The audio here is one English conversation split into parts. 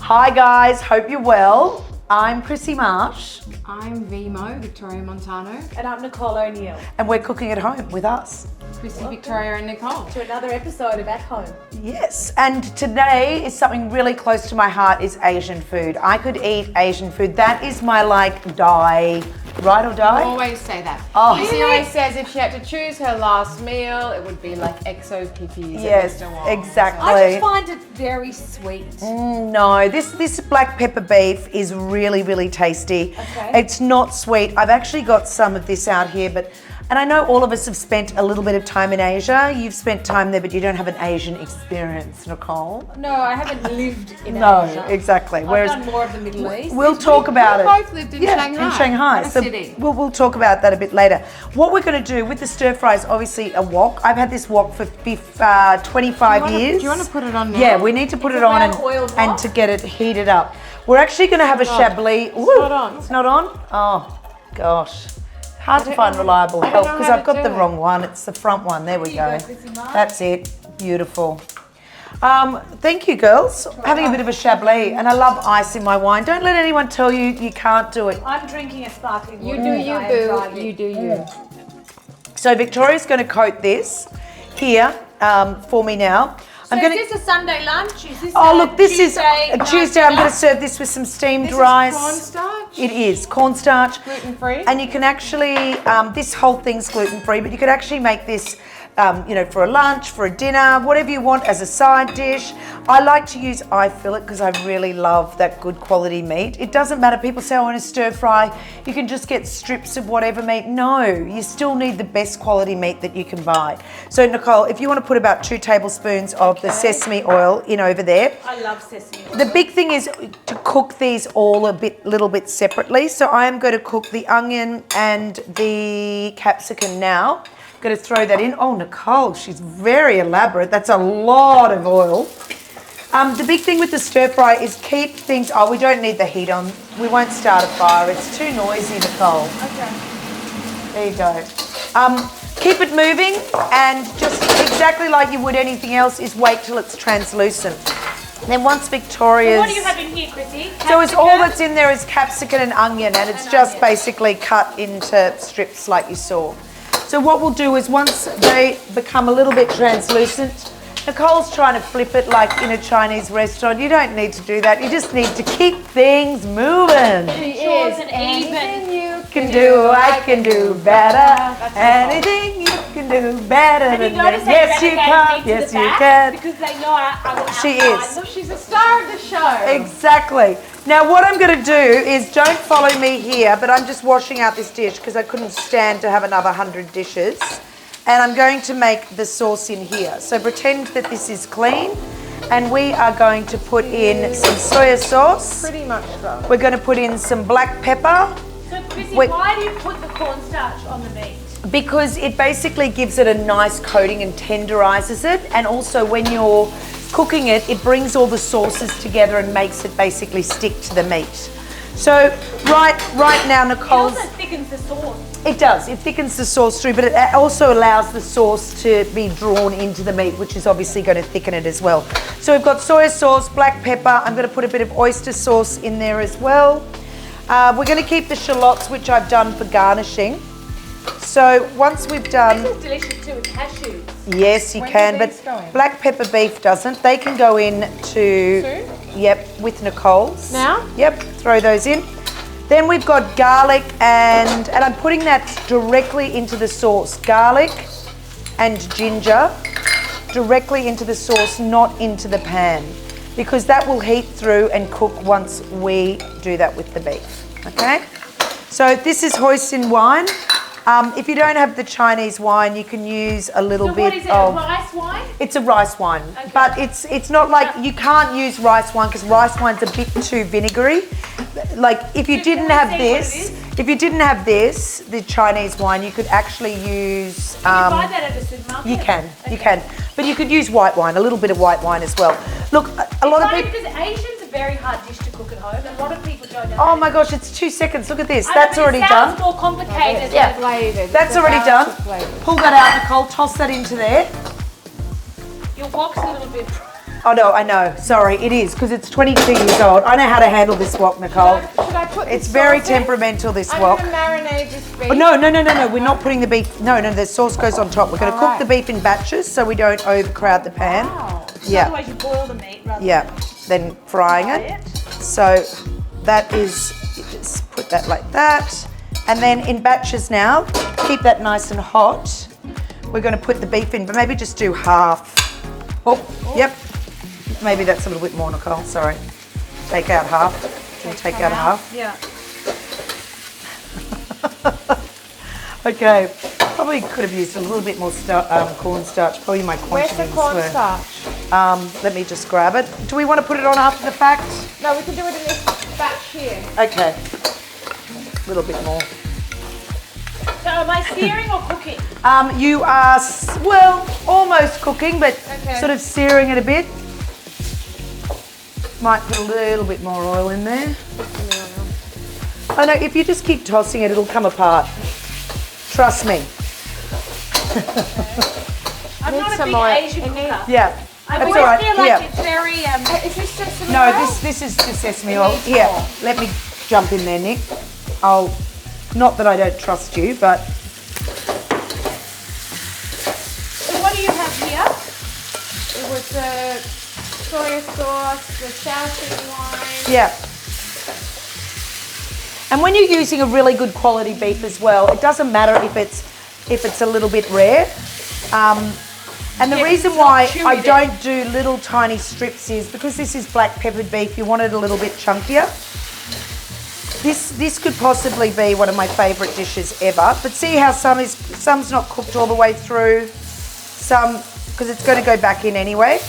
Hi guys, hope you're well. I'm Krissy Marsh. I'm Vimo, Victoria Montano. And I'm Nicole O'Neill. And we're cooking at home with us. Krissy, Victoria and Nicole. To another episode of At Home. Yes, and today is something really close to my heart is Asian food. I could eat Asian food. That is my die, ride or die. I always say that. Oh. Krissy always says if she had to choose her last meal, it would be like XO pippies. Yes, at Mr. Wong. exactly. I just find it very sweet. No, this black pepper beef is really, really tasty. Okay. It's not sweet. I've actually got some of this out here, and I know all of us have spent a little bit of time in Asia. You've spent time there, but you don't have an Asian experience, Nicole. No, I haven't lived in No, Asia. exactly. I've done more of the Middle East. We'll talk about it. We both lived in Shanghai. In Shanghai. What a So city. we'll talk about that a bit later. What we're going to do with the stir fry is obviously a wok. I've had this wok for 25 years. Do you want to put it on now? Yeah, we need to put it on well-oiled and wok. to get it heated up. We're actually going to have a Chablis. Ooh, not on. It's not on? Oh, gosh. Hard to don't find know- reliable I don't help know because how I've to got do the it. wrong one. It's the front one. There we Here go. you go, Krissy Marsh. That's it. Beautiful. Thank you, girls. Having a bit of a Chablis, and I love ice in my wine. Don't let anyone tell you you can't do it. I'm drinking a sparkling You water. do as you, I am boo. driving. You do you. So Victoria's going to coat this here for me now. So I'm going is this a Sunday lunch? Is this Oh a look, this Tuesday is a Tuesday. I'm going to serve this with some steamed This rice. is cornstarch. It is cornstarch. Gluten-free. And you can actually, this whole thing's gluten-free, but you could actually make this, for a lunch, for a dinner, whatever you want as a side dish. I like to use eye fillet because I really love that good quality meat. It doesn't matter. People say, I want to stir fry. You can just get strips of whatever meat. No, you still need the best quality meat that you can buy. So Nicole, if you want to put about 2 tablespoons of the sesame oil in over there. I love sesame oil. The big thing is to cook these all little bit separately. So I am going to cook the onion and the capsicum now. Going to throw that in. Oh, Nicole, she's very elaborate. That's a lot of oil. The big thing with the stir fry is keep things. Oh, we don't need the heat on. We won't start a fire. It's too noisy, Nicole. Okay. There you go. Keep it moving, and just exactly like you would anything else, is wait till it's translucent. Then once Victoria's. So what do you have in here, Krissy? So it's all Capsicum? that's in there is capsicum and onion, and it's just basically cut into strips like you saw. So what we'll do is once they become a little bit translucent, Nicole's trying to flip it like in a Chinese restaurant. You don't need to do that. You just need to keep things moving. She is an even. you Can do, I can do better. Anything you can do better Have you than noticed that. they Yes, you relegated can. me to Yes, the you back? can. Because they know I will She outline is. them. She's a star of the show. Exactly. Now what I'm going to do is, don't follow me here, but I'm just washing out this dish because I couldn't stand to have another 100 dishes. And I'm going to make the sauce in here. So pretend that this is clean, and we are going to put in some soya sauce. Pretty much so. We're going to put in some black pepper So Krissy, Wait. why do you put the cornstarch on the meat? because it basically gives it a nice coating and tenderizes it. And also when you're cooking it, it brings all the sauces together and makes it basically stick to the meat. So right now, It Nicole's. also thickens the sauce. It does. It thickens the sauce through, but it also allows the sauce to be drawn into the meat, which is obviously going to thicken it as well. So we've got soy sauce, black pepper. I'm going to put a bit of oyster sauce in there as well. We're going to keep the shallots, which I've done for garnishing. So once we've done, This is delicious too with cashews. yes, you When do can, these but go in? black pepper beef doesn't. They can go in to, Soup? yep, with Nicole's. Now? Yep, throw those in. Then we've got garlic and I'm putting that directly into the sauce. Garlic and ginger directly into the sauce, not into the pan, because that will heat through and cook once we do that with the beef, okay? So this is hoisin wine. If you don't have the Chinese wine, you can use a little So bit what is it, of... a rice wine? It's a rice wine, Okay. but it's not like, you can't use rice wine because rice wine's a bit too vinegary. Like if you So didn't can I have say what this, it if you didn't have this, the Chinese wine, you could actually use. Can you buy that at a supermarket? You can, you Okay. can, but you could use white wine, a little bit of white wine as well. Look, a lot of Funny people. because Asians very hard dish to cook at home. A lot of people don't know. Oh my gosh, it's 2 seconds. Look at this. I know, That's but already it sounds done. more complicated. Yeah. Flavoured. That's It's already about done. the flavour. Pull that out, Nicole. Toss that into there. Your wok's a little bit. Oh no, I know. Sorry, it is because it's 22 years old. I know how to handle this wok, Nicole. Should I put It's this very sauce in? temperamental, this I'm wok. going to marinate this beef. Oh, no. We're not putting the beef. No, the sauce goes on top. We're going to cook Alright. the beef in batches so we don't overcrowd the pan. Wow. Yeah. Otherwise, you boil the meat rather Yeah. Then frying than it. fry it. So that is, you just put that like that. And then in batches now, keep that nice and hot. We're going to put the beef in, but maybe just do half. Oh, yep. Maybe that's a little bit more, Nicole. Sorry. Take out half. Can you take out half? Yeah. Okay. Probably could have used a little bit more cornstarch. Probably my Where's the quantities were. cornstarch? Let me just grab it. Do we want to put it on after the fact? No, we can do it in this batch here. Okay. A little bit more. So am I searing or cooking? You are, well, almost cooking, but Okay. sort of searing it a bit. Might put a little bit more oil in there. Oh no, if you just keep tossing it, it'll come apart. Trust me. I'm Need not a some big oil. Asian It needs- cooker. Yeah, I that's always all right. feel like Here. it's very. Is this sesame No, oil? this is the sesame oil. needs Here, more. let me jump in there, Nick. I'll, not that I don't trust you, but So what do you have here? It was the soy sauce, the Southern wine. yeah. And when you're using a really good quality beef as well, it doesn't matter if it's a little bit rare. And the Yeah, reason it's not why chewy I then. don't do little tiny strips is because this is black peppered beef, you want it a little bit chunkier. This could possibly be one of my favourite dishes ever. But see how some's not cooked all the way through, some, because it's going to go back in anyway.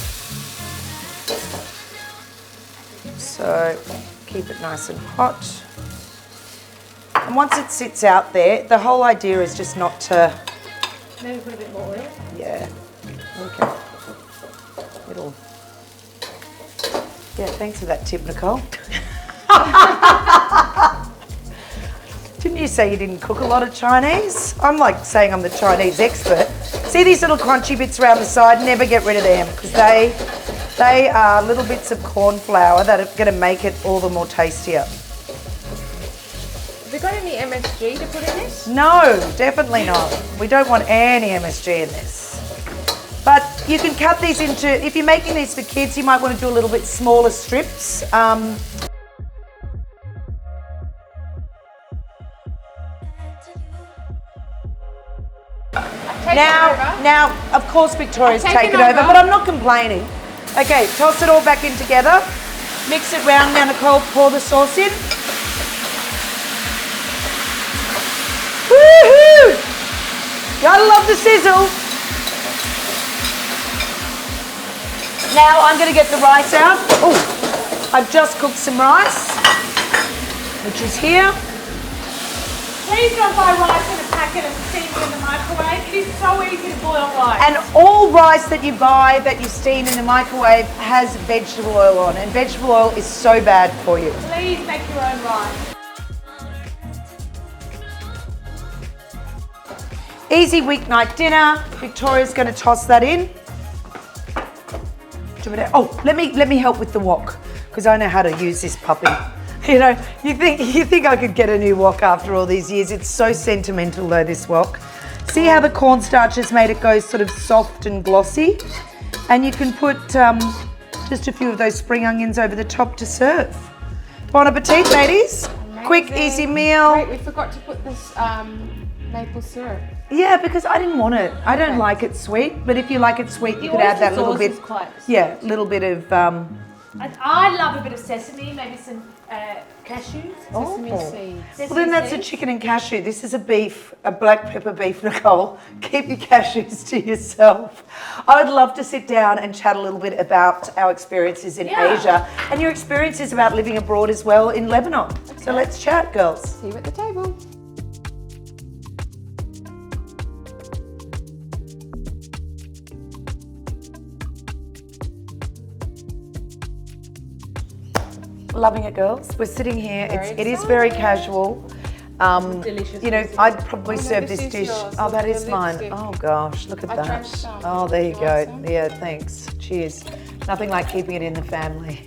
So keep it nice and hot. And once it sits out there, the whole idea is just not to, Maybe put a bit more oil. yeah, okay. It'll, yeah, thanks for that tip, Nicole. Didn't you say you didn't cook a lot of Chinese? I'm like saying I'm the Chinese expert. See these little crunchy bits around the side? Never get rid of them because they are little bits of corn flour that are going to make it all the more tastier. Have you got any MSG to put in this? No, definitely not. We don't want any MSG in this. But you can cut these into, if you're making these for kids, you might want to do a little bit smaller strips. Now, of course, Victoria's I've taken taken over, over. but I'm not complaining. Okay, toss it all back in together. Mix it round now, Nicole. Pour the sauce in. Woohoo! Gotta love the sizzle. Now I'm gonna get the rice out. Oh, I've just cooked some rice, which is here. Please don't buy rice in a packet and steam it in the microwave. It is so easy to boil rice. And all rice that you buy that you steam in the microwave has vegetable oil on, and vegetable oil is so bad for you. Please make your own rice. Easy weeknight dinner. Victoria's going to toss that in. Oh, let me help with the wok because I know how to use this puppy. You know, you think I could get a new wok after all these years? It's so sentimental though, this wok. See how the cornstarch has made it go sort of soft and glossy, and you can put just a few of those spring onions over the top to serve. Bon appetit, ladies. Quick, easy meal. Wait, we forgot to put this maple syrup. Yeah, because I didn't want it. I don't like it sweet, but if you like it sweet, you could add that little bit. Yeah, little bit of. I love a bit of sesame, maybe some cashews. Sesame Oh. seeds. Well, then that's a chicken and cashew. This is a beef, a black pepper beef, Nicole. Keep your cashews to yourself. I would love to sit down and chat a little bit about our experiences in Asia and your experiences about living abroad as well in Lebanon. Okay. So let's chat, girls. See you at the table. Loving it, girls. We're sitting here. Very It is very excited. casual. Delicious. You know, I'd probably no, serve this this is dish. yours. Oh, that Look, is your mine. lipstick. Oh gosh, look at I that. drank some. Oh, there you You go. want some? Yeah, thanks. Cheers. Nothing like keeping it in the family.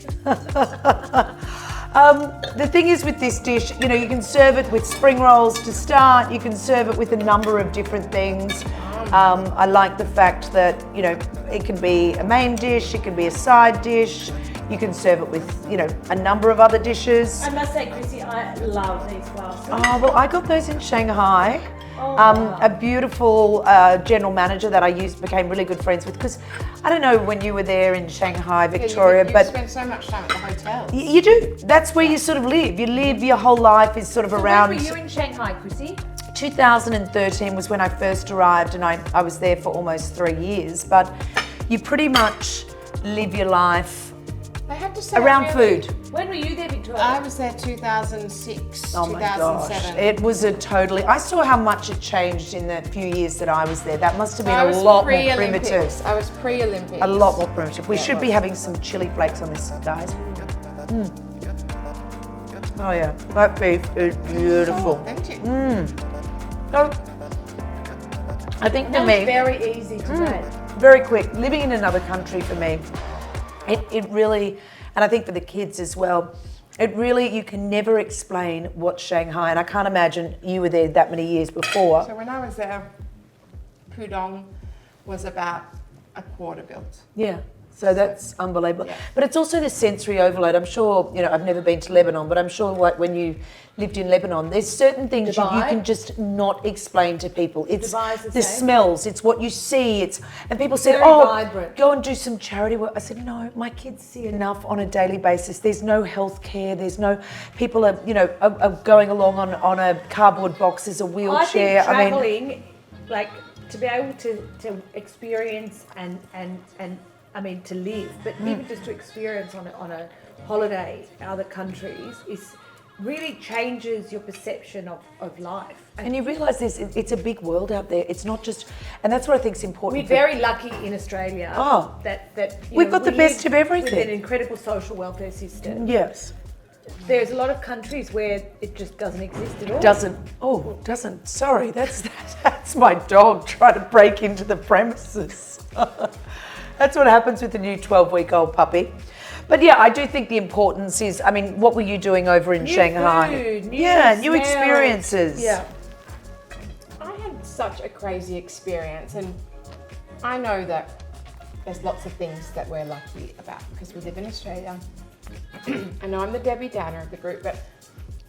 The thing is with this dish, you know, you can serve it with spring rolls to start. You can serve it with a number of different things. I like the fact that, you know, it can be a main dish, it can be a side dish. You can serve it with, you know, a number of other dishes. I must say, Krissy, I love these glasses. Oh, well, I got those in Shanghai. Oh, wow. A beautiful general manager that I became really good friends with, because I don't know when you were there in Shanghai, Victoria, you but spend so much time at the hotel. you do. That's where you sort of live. You live, your whole life is sort of So around. when were you in Shanghai, Krissy? 2013 was when I first arrived, and I was there for almost 3 years. But you pretty much live your life I had to say around really- food. When were you there, Victoria? I was there 2006, Oh my gosh, 2007. it was a totally. I saw how much it changed in the few years that I was there. That must have been I a was lot more pre-Olympics. primitive. I was pre-Olympics. A lot more primitive. We Yeah, it should be was. having some chili flakes on this, guys. Oh yeah, that beef is beautiful. Authentic. So, I think for That me, was very easy to make. very quick. Living in another country for me, it really, and I think for the kids as well, it really, you can never explain what Shanghai, and I can't imagine you were there that many years before. So when I was there, Pudong was about a quarter built. Yeah. So that's unbelievable. Yeah. But it's also the sensory overload. I'm sure, you know, I've never been to Lebanon, but I'm sure like when you lived in Lebanon, there's certain things you Dubai? can just not explain to people. It's Dubai is the the same. smells, it's what you see, and people said, Very oh, vibrant. go and do some charity work. I said, no, my kids see enough on a daily basis. There's no health care, there's no, people are, you know, are going along on a cardboard box, there's a I think wheelchair. traveling, like to be able to experience and I mean to live, but even just to experience on a holiday other countries is really changes your perception of life. And you realise it's a big world out there. It's not just, and that's what I think is important. We're very lucky in Australia that you We've know, got the we best live of everything. with an incredible social welfare system. Yes. There's a lot of countries where it just doesn't exist at all. Doesn't. Sorry, that's my dog trying to break into the premises. That's what happens with the new 12-week-old puppy. But yeah, I do think the importance is, I mean, what were you doing over in New Shanghai? food, new new smells. experiences. Yeah. I had such a crazy experience, and I know that there's lots of things that we're lucky about because we live in Australia. I know I'm the Debbie Downer of the group, but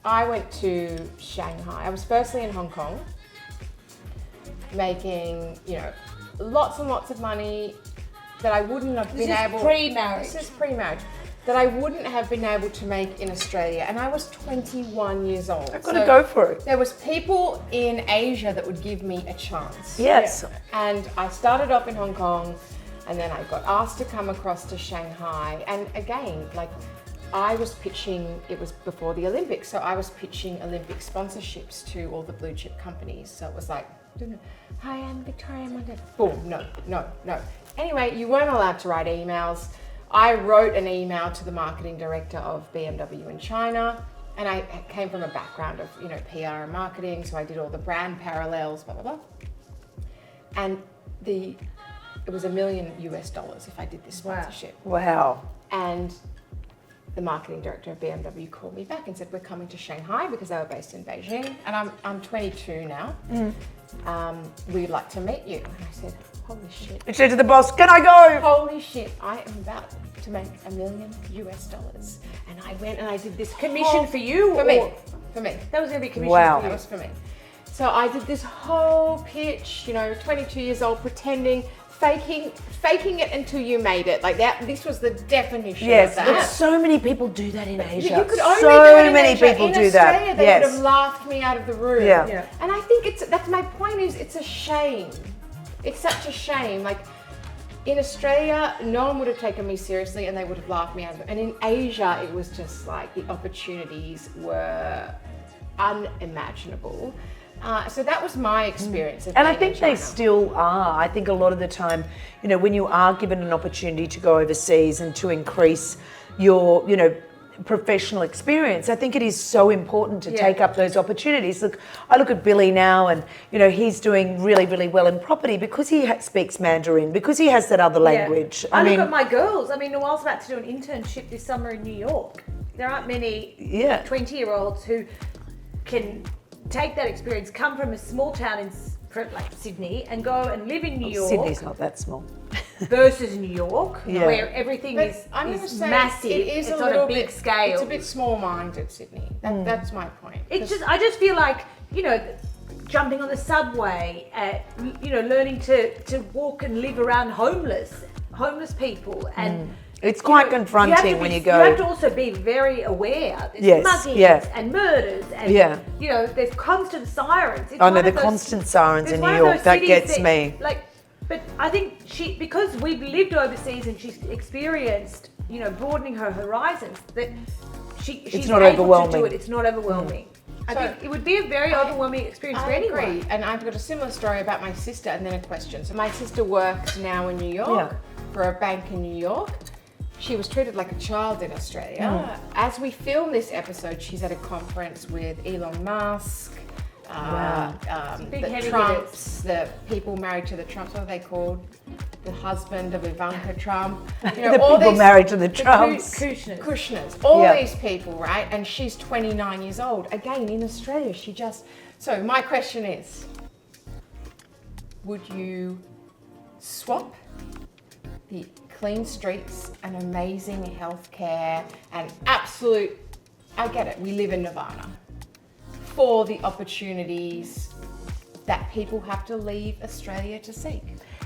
I went to Shanghai. I was firstly in Hong Kong, making, you know, lots and lots of money that I wouldn't have been able. pre-marriage. This is pre-marriage. That I wouldn't have been able to make in Australia, and I was 21 years old. I've got to go for it. There was people in Asia that would give me a chance. Yes. And I started off in Hong Kong, and then I got asked to come across to Shanghai. And again, like I was pitching, it was before the Olympics, so I was pitching Olympic sponsorships to all the blue chip companies. So it was like, hi, I'm Victoria Monday. Boom, no. Anyway, you weren't allowed to write emails. I wrote an email to the marketing director of BMW in China, and I came from a background of, you know, PR and marketing, so I did all the brand parallels, blah, blah, blah. And it was $1 million if I did this sponsorship. Wow. And the marketing director of BMW called me back and said, we're coming to Shanghai because they were based in Beijing, and I'm 22 now. We'd like to meet you. And I said, holy shit. You said to the boss, can I go? Holy shit, I am about to make $1 million. And I went and I did this Commission for you? For me. or- For me. That was going to be commission Wow. for That you. was for me. So I did this whole pitch, you know, 22 years old, pretending, faking it until you made it. Like that, this was the definition Yes, of that. but so many people do that in Asia. You could only so do it in many Asia. people in do Australia, that. They Yes. would have laughed me out of the room. Yeah. Yeah. And I think that's my point is it's a shame. It's such a shame. Like in Australia, no one would have taken me seriously and they would have laughed me out of it. And in Asia, it was just like the opportunities were unimaginable. So that was my experience. Of And I being in think they China. still are. I think a lot of the time, you know, when you are given an opportunity to go overseas and to increase your, you know, professional experience. I think it is so important to take up those opportunities. Look, I look at Billy now, and he's doing really, really well in property because he speaks Mandarin, because he has that other language. I mean, look at my girls. I mean, Noelle's about to do an internship this summer in New York. There aren't many 20-year-olds who can take that experience, come from a small town in like Sydney, and go and live in New York. Sydney's not that small. Versus New York, where everything is massive. It's on a big scale. It's a bit small-minded, Sydney. That's my point. I just feel like, jumping on the subway, learning to walk and live around homeless people, and it's quite confronting when you go. You have to also be very aware. There's muggings and murders, and there's constant sirens. The constant sirens in New York, that gets me. But I think because we've lived overseas and she's experienced, broadening her horizons, that she's not able overwhelming. to do it. It's not overwhelming. I think it would be a very overwhelming experience for anyone. I agree. And I've got a similar story about my sister and then a question. So my sister works now in New York for a bank in New York. She was treated like a child in Australia. As we film this episode, she's at a conference with Elon Musk, the Trumps, the people married to the Trumps, what are they called? The husband of Ivanka Trump. The all people married to the Trumps. Kushners. All these people, right? And she's 29 years old. Again, in Australia, So my question is, would you swap the clean streets and amazing healthcare and absolute, I get it, we live in Nirvana, for the opportunities that people have to leave Australia to seek?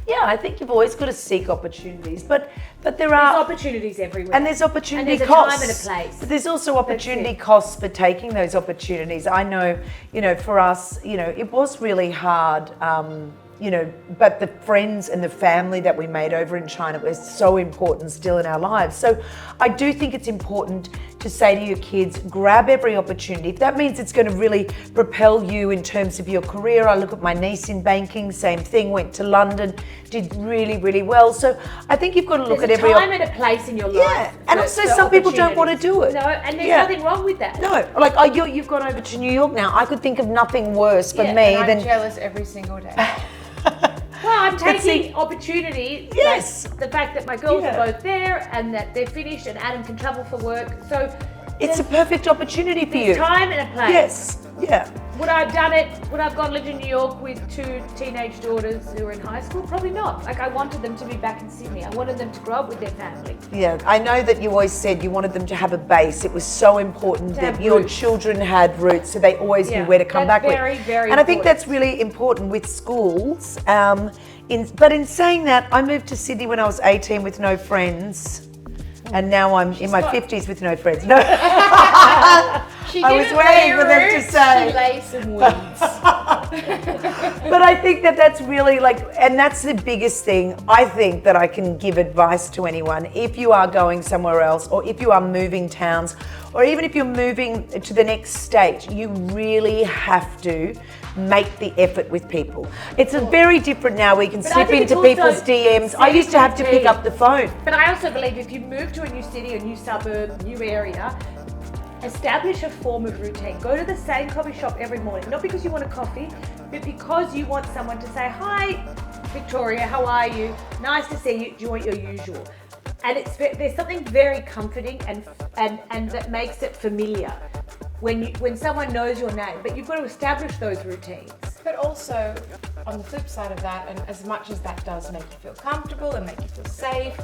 Yeah, I think you've always got to seek opportunities, but there are opportunities everywhere, and there's opportunity and there's costs. A time and a place. But there's also opportunity costs for taking those opportunities. I know, for us, it was really hard. But the friends and the family that we made over in China was so important still in our lives. So I do think it's important to say to your kids, grab every opportunity. If that means it's going to really propel you in terms of your career. I look at my niece in banking, same thing, went to London, did really, really well. So I think you've got to look at every... There's a time and a place in your life. Yeah, and also some people don't want to do it. No, and there's nothing wrong with that. No, like you've gone over to New York now. I could think of nothing worse for me and than... I'm jealous every single day. Well, I'm taking opportunity. Yes. Like the fact that my girls are both there and that they're finished and Adam can travel for work. So it's a perfect opportunity for you. Time and a place. Yes. Yeah. Would I have done it? Would I have gone and lived in New York with 2 teenage daughters who were in high school? Probably not. Like, I wanted them to be back in Sydney. I wanted them to grow up with their family. Yeah, I know that you always said you wanted them to have a base. It was so important that your children had roots, so they always knew where to come back with. Very and I think that's really important with schools. But in saying that, I moved to Sydney when I was 18 with no friends. And now I'm in my 50s with no friends. No. I was waiting for them to say. She laid some weeds. But I think that's really and that's the biggest thing I think that I can give advice to anyone. If you are going somewhere else, or if you are moving towns, or even if you're moving to the next state, you really have to make the effort with people. It's a very different now. We can slip into people's DMs. I used to have to pick up the phone. But I also believe if you move to a new city, a new suburb, new area, establish a form of routine. Go to the same coffee shop every morning, not because you want a coffee, but because you want someone to say, "Hi, Victoria, how are you? Nice to see you. Do you want your usual?" And there's something very comforting and that makes it familiar when someone knows your name. But you've got to establish those routines. But also, on the flip side of that, and as much as that does make you feel comfortable and make you feel safe,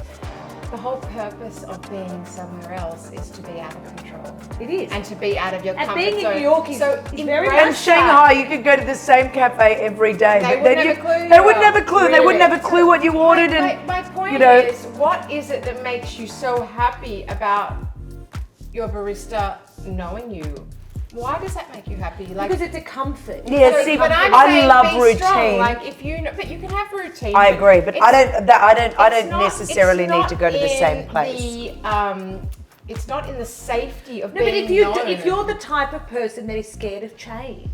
the whole purpose of being somewhere else is to be out of control. It is. And to be out of your comfort zone. And being in New York is very much. And Shanghai, you could go to the same cafe every day. They wouldn't have a clue. They wouldn't have a clue. They wouldn't have a clue what you ordered. My point is, what is it that makes you so happy about your barista knowing you? Why does that make you happy? Because it's a comfort. Yeah, but I love routine. Strong. Like but you can have routine. I agree, but I don't necessarily need to go to the same place. It's not in the safety of being known. If you're the type of person that is scared of change,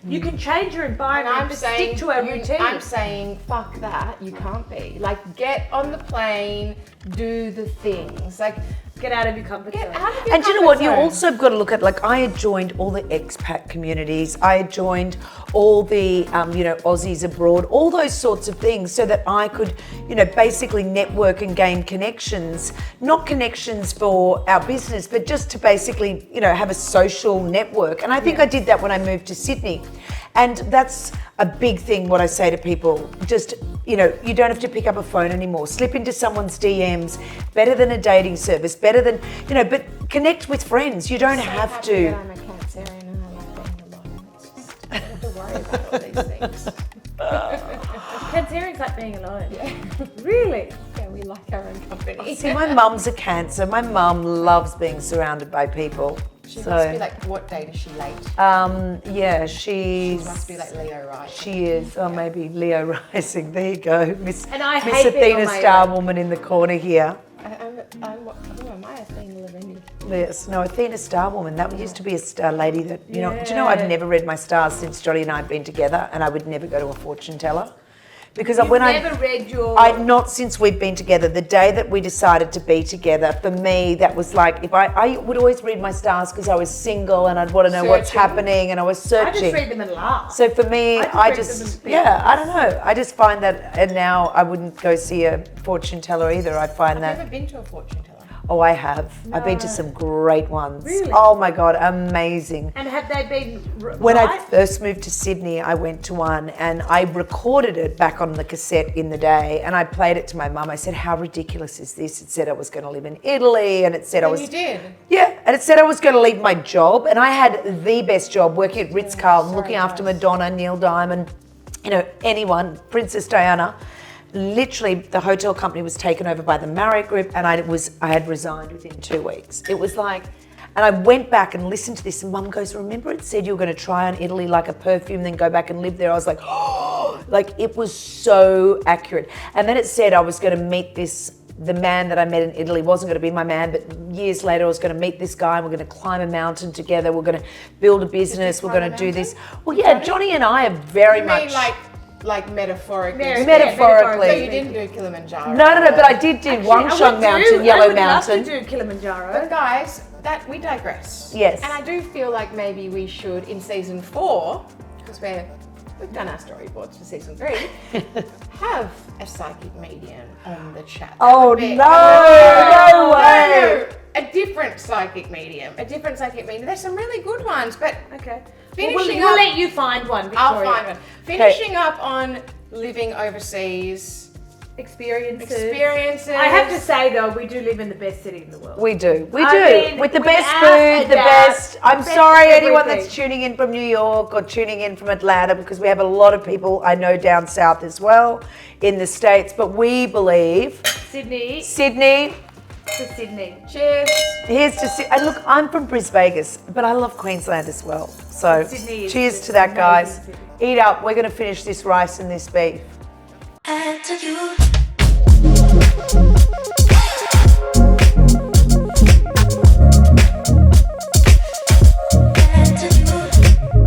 you can change your environment, but stick to a routine. I'm saying, fuck that. You can't be. Like, get on the plane, do the things. Like, Get out of your comfort zone. Get out of your And do you know what? comfort You zone. also got to look at, like, I had joined all the expat communities. I had joined all the, Aussies abroad, all those sorts of things so that I could, basically network and gain connections, not connections for our business, but just to basically, have a social network. And I think I did that when I moved to Sydney. And that's a big thing, what I say to people. Just, you don't have to pick up a phone anymore. Slip into someone's DMs, better than a dating service, better than, but connect with friends. You don't have to. I'm a Cancerian and I like being alone. It's just, I don't have to worry about all these things. Cancerians like being alone. Yeah. Really? Yeah, we like our own company. See, my mum's a Cancer. My mum loves being surrounded by people. She must be like, what date is she late? Yeah, She she's. must be like Leo, right? She is. Oh, maybe Leo rising. There you go, Miss. And I Miss hate being Athena on my Star own. Woman in the corner here. Who am I? Athena Lavendi. Yes, no, Athena Star Woman. That used to be a star lady that, do you know, Yeah. I've never read my stars since Johnny and I have been together, and I would never go to a fortune teller. Because You've when never read your... not since we've been together. The day that we decided to be together, for me, that was like, if I would always read my stars because I was single and I'd want to know what's Searching. happening, and I was I searching. just read them and laugh. So for me, I I just read just, them and I don't know. I just find that, and now I wouldn't go see a fortune teller either. I find I've that. never been to a fortune teller. Oh, I have. I've been to some great ones. Really? Oh my God, amazing. And have they been When I right? first moved to Sydney, I went to one and I recorded it back on the cassette in the day, and I played it to my mum. I said, how ridiculous is this? It said I was going to live in Italy, and it said I And was... you did? Yeah, and it said I was going to leave my job, and I had the best job working at Ritz-Carlton, looking after Madonna, Neil Diamond, anyone, Princess Diana. Literally, the hotel company was taken over by the Marriott Group, and I had resigned within 2 weeks. It was like, and I went back and listened to this, and Mum goes, remember it said you were going to try on Italy like a perfume, then go back and live there? I was like, oh, like it was so accurate. And then it said I was going to meet the man that I met in Italy wasn't going to be my man, but years later I was going to meet this guy and we're going to climb a mountain together. We're going to build a business. We're going to do this. Well, yeah, Johnny and I are very You much... mean like metaphorically? Metaphorically. So you didn't do Kilimanjaro? No, but I did do Wangsheng Mountain, Yellow Mountain. I would love to do Kilimanjaro. But guys, that we digress. Yes. And I do feel like maybe we should, in season 4, because we've done our storyboards for season 3, have a psychic medium on the chat. That Oh, would be- no way. No, a different psychic medium. There's some really good ones, but Okay. finishing We'll up, let you find one, Victoria. I'll find one. Finishing up on living overseas Experiences. I have to say though, we do live in the best city in the world. We do. We I do. mean, With the without best a food, the doubt, best. I'm best sorry, anyone everything. that's tuning in from New York or tuning in from Atlanta, because we have a lot of people I know down south as well in the States. But we believe Sydney Sydney. to Sydney. cheers. Here's to Sydney. And look, I'm from Brisbane, Vegas, but I love Queensland as well. So Sydney is cheers just to that, amazing guys. city. Eat up. We're going to finish this rice and this beef. And to you.